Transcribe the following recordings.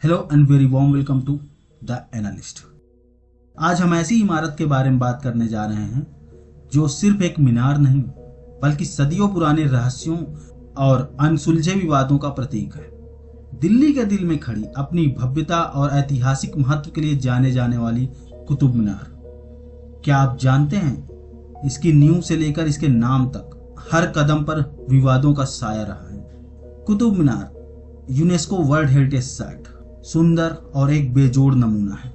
Hello and very warm welcome to the analyst. आज हम ऐसी इमारत के बारे में बात करने जा रहे हैं जो सिर्फ एक मीनार नहीं बल्कि सदियों पुराने रहस्यों और अनसुलझे विवादों का प्रतीक है। दिल्ली के दिल में खड़ी अपनी भव्यता और ऐतिहासिक महत्व के लिए जाने जाने वाली कुतुब मीनार। क्या आप जानते हैं इसकी नींव से लेकर इसके नाम तक हर कदम पर विवादों का साया रहा है। Qutub Minar UNESCO world heritage site सुंदर और एक बेजोड़ नमूना है,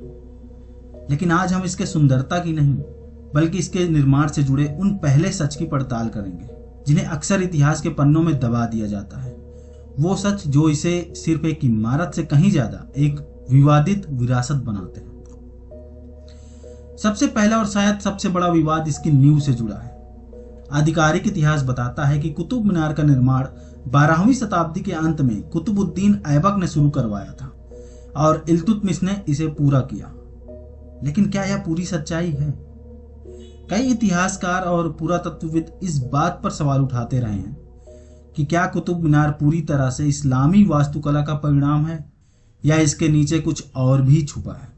लेकिन आज हम इसके सुंदरता की नहीं बल्कि इसके निर्माण से जुड़े उन पहले सच की पड़ताल करेंगे जिन्हें अक्सर इतिहास के पन्नों में दबा दिया जाता है। वो सच जो इसे सिर्फ एक इमारत से कहीं ज्यादा एक विवादित विरासत बनाते हैं। सबसे पहला और शायद सबसे बड़ा विवाद इसकी नींव से जुड़ा है। आधिकारिक इतिहास बताता है कि कुतुब मीनार का निर्माण 12वीं शताब्दी के अंत में कुतुबुद्दीन ऐबक ने शुरू करवाया था और इल्तुतमिश ने इसे पूरा किया। लेकिन क्या यह पूरी सच्चाई है? कई इतिहासकार और पुरातत्वविद इस बात पर सवाल उठाते रहे हैं कि क्या कुतुब मीनार पूरी तरह से इस्लामी वास्तुकला का परिणाम है या इसके नीचे कुछ और भी छुपा है।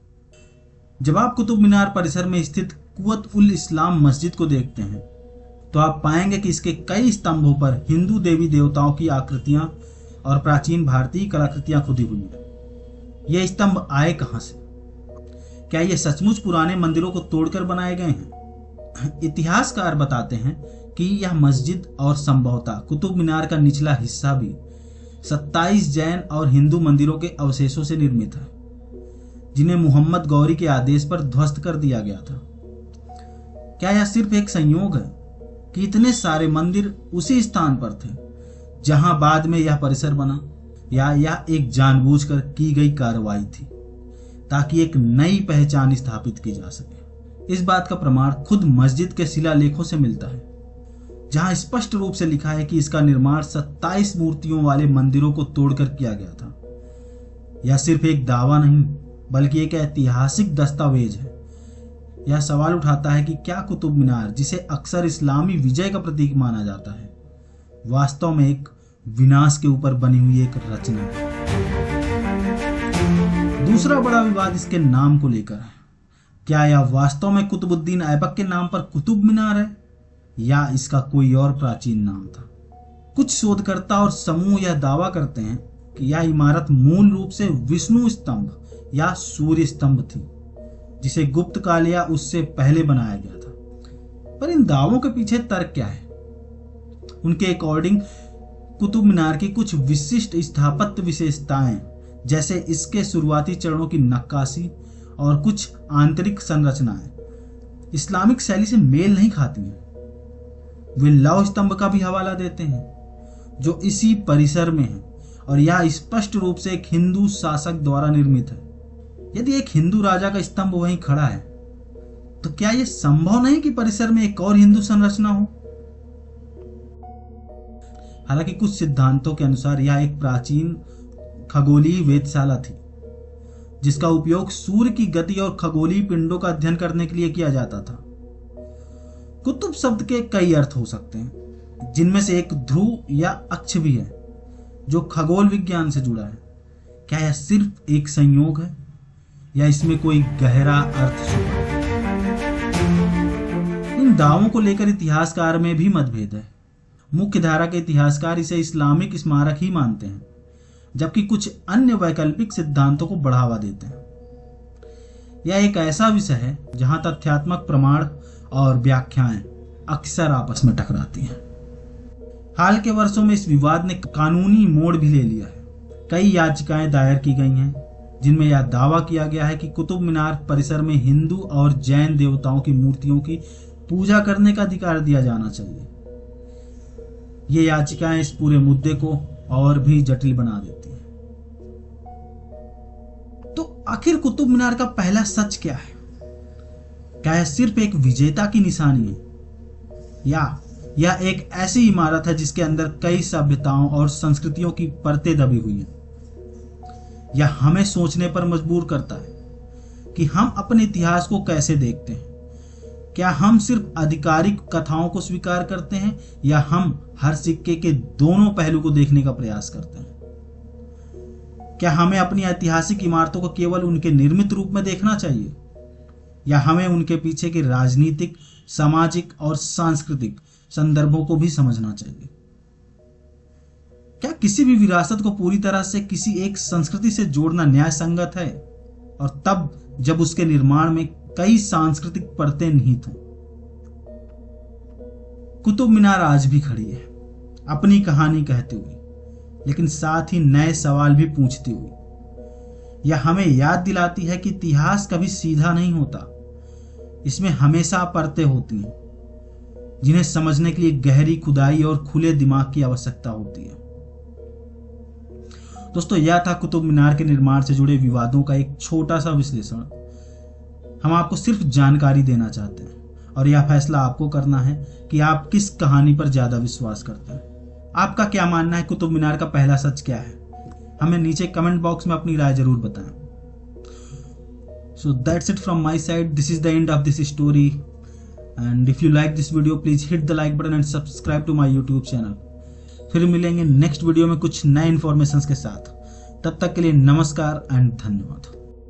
जब आप कुतुब मीनार परिसर में स्थित कुव्वत उल इस्लाम मस्जिद को देखते हैं तो आप पाएंगे कि इसके कई स्तंभों पर हिंदू देवी देवताओं की आकृतियां और प्राचीन भारतीय कलाकृतियां खुदी हुई हैं। ये स्तंभ आए कहां से? क्या ये सचमुच पुराने मंदिरों को तोड़कर बनाए गए हैं? इतिहासकार बताते हैं कि यह मस्जिद और संभवतः कुतुब मीनार का निचला हिस्सा भी 27 जैन और हिंदू मंदिरों के अवशेषों से निर्मित है, जिन्हें मुहम्मद गौरी के आदेश पर ध्वस्त कर दिया गया था। क्या यह सिर्फ एक संयोग है कि इतने सारे मंदिर उसी स्थान पर थे जहां बाद में यह परिसर बना, या यह एक जानबूझकर की गई कार्रवाई थी ताकि एक नई पहचान स्थापित की जा सके? इस बात का प्रमाण खुद मस्जिद के शिलालेखों से मिलता है, जहां स्पष्ट रूप से लिखा है कि इसका निर्माण 27 मूर्तियों वाले मंदिरों को तोड़कर किया गया था। यह सिर्फ एक दावा नहीं बल्कि एक ऐतिहासिक दस्तावेज है। यह सवाल उठाता है कि क्या कुतुब मीनार, जिसे अक्सर इस्लामी विजय का प्रतीक माना जाता है, वास्तव में एक विनाश के ऊपर बनी हुई एक रचना है। दूसरा बड़ा विवाद इसके नाम को लेकर है। क्या यह वास्तव में कुतुबुद्दीन ऐबक के नाम पर कुतुब मीनार है या इसका कोई और प्राचीन नाम था? कुछ शोधकर्ता और समूह यह दावा करते हैं कि यह इमारत मूल रूप से विष्णु स्तंभ या सूर्य स्तंभ थी, जिसे गुप्त काल या उससे पहले बनाया गया था। पर इन दावों के पीछे तर्क क्या है? उनके अकॉर्डिंग कुतुब मीनार की कुछ विशिष्ट स्थापत्य विशेषताएं, जैसे इसके शुरुआती चरणों की नक्काशी और कुछ आंतरिक संरचनाएं, इस्लामिक शैली से मेल नहीं खाती हैं। वे लौह स्तंभ का भी हवाला देते हैं जो इसी परिसर में है और यह स्पष्ट रूप से एक हिंदू शासक द्वारा निर्मित है। यदि एक हिंदू राजा का स्तंभ वहीं खड़ा है तो क्या यह संभव नहीं कि परिसर में एक और हिंदू संरचना हो? हालांकि कुछ सिद्धांतों के अनुसार यह एक प्राचीन खगोलीय वेधशाला थी जिसका उपयोग सूर्य की गति और खगोलीय पिंडों का अध्ययन करने के लिए किया जाता था। कुतुब शब्द के कई अर्थ हो सकते हैं, जिनमें से एक ध्रुव या अक्ष भी है जो खगोल विज्ञान से जुड़ा है। क्या यह सिर्फ एक संयोग है या इसमें कोई गहरा अर्थ छुपा है? इन दावों को लेकर इतिहासकार में भी मतभेद है। मुख्य धारा के इतिहासकार इसे इस्लामिक स्मारक ही मानते हैं, जबकि कुछ अन्य वैकल्पिक सिद्धांतों को बढ़ावा देते हैं। यह एक ऐसा विषय है जहां तथ्यात्मक प्रमाण और व्याख्याएं अक्सर आपस में टकराती हैं। हाल के वर्षों में इस विवाद ने कानूनी मोड़ भी ले लिया है। कई याचिकाएं दायर की गई हैं जिनमें यह दावा किया गया है कि कुतुब मीनार परिसर में हिंदू और जैन देवताओं की मूर्तियों की पूजा करने का अधिकार दिया जाना चाहिए। ये याचिकाएं इस पूरे मुद्दे को और भी जटिल बना देती हैं। तो आखिर कुतुब मीनार का पहला सच क्या है? क्या यह सिर्फ एक विजेता की निशानी है या यह एक ऐसी इमारत है जिसके अंदर कई सभ्यताओं और संस्कृतियों की परतें दबी हुई हैं? यह हमें सोचने पर मजबूर करता है कि हम अपने इतिहास को कैसे देखते हैं। क्या हम सिर्फ आधिकारिक कथाओं को स्वीकार करते हैं या हम हर सिक्के के दोनों पहलू को देखने का प्रयास करते हैं? क्या हमें अपनी ऐतिहासिक इमारतों को केवल उनके निर्मित रूप में देखना चाहिए, या हमें उनके पीछे के राजनीतिक, सामाजिक और सांस्कृतिक संदर्भों को भी समझना चाहिए? क्या किसी भी विरासत को पूरी तरह से किसी एक संस्कृति से जोड़ना न्याय संगत है, और तब जब उसके निर्माण में कई सांस्कृतिक परतें निहित हों? कुतुब मीनार आज भी खड़ी है, अपनी कहानी कहते हुए, लेकिन साथ ही नए सवाल भी पूछती हुई। यह हमें याद दिलाती है कि इतिहास कभी सीधा नहीं होता, इसमें हमेशा परतें होती हैं जिन्हें समझने के लिए गहरी खुदाई और खुले दिमाग की आवश्यकता होती है। दोस्तों, यह था कुतुब मीनार के निर्माण से जुड़े विवादों का एक छोटा सा विश्लेषण। हम आपको सिर्फ जानकारी देना चाहते हैं, और यह फैसला आपको करना है कि आप किस कहानी पर ज्यादा विश्वास करते हैं। आपका क्या मानना है, कुतुब मीनार का पहला सच क्या है? हमें नीचे कमेंट बॉक्स में अपनी राय जरूर बताएं। So that's it from my side. This is the end of this story. And if you like this video, please hit the like button and subscribe to my YouTube channel. फिर मिलेंगे next video में कुछ नए information के साथ। तब तक के लिए नमस्कार एंड धन्यवाद।